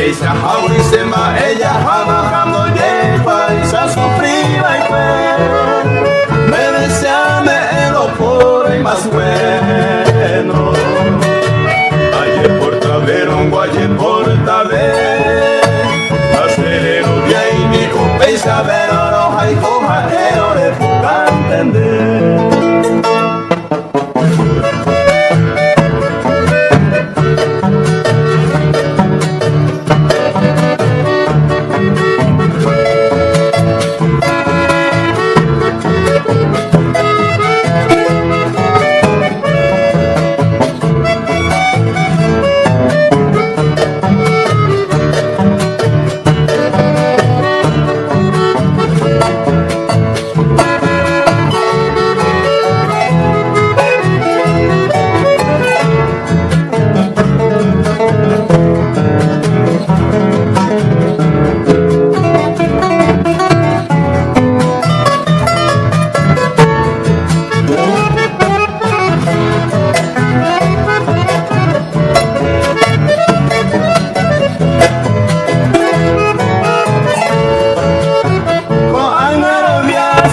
peisa haurisema ella jamajando lleva y se sufriva y fue me deseame en lo puro y más bueno ayer por taberón guaye por taber hacerero bien y un peisa ver roja y cojajero le pueda entender.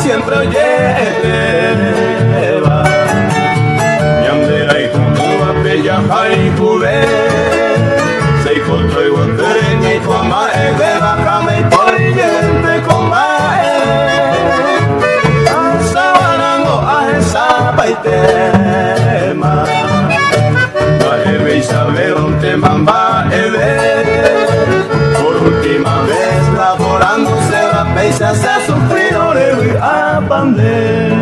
Siempre oye va Yandera y Tumba Bella Jai Kube Sei Koto y Watereni Koma Ebe Bakame y Poriyente Koma Ansawanango Ahesa Paitema Ebe Isabel un temamba Ebe Por última vez laborándose la peisa se ha sufrido a pandemia.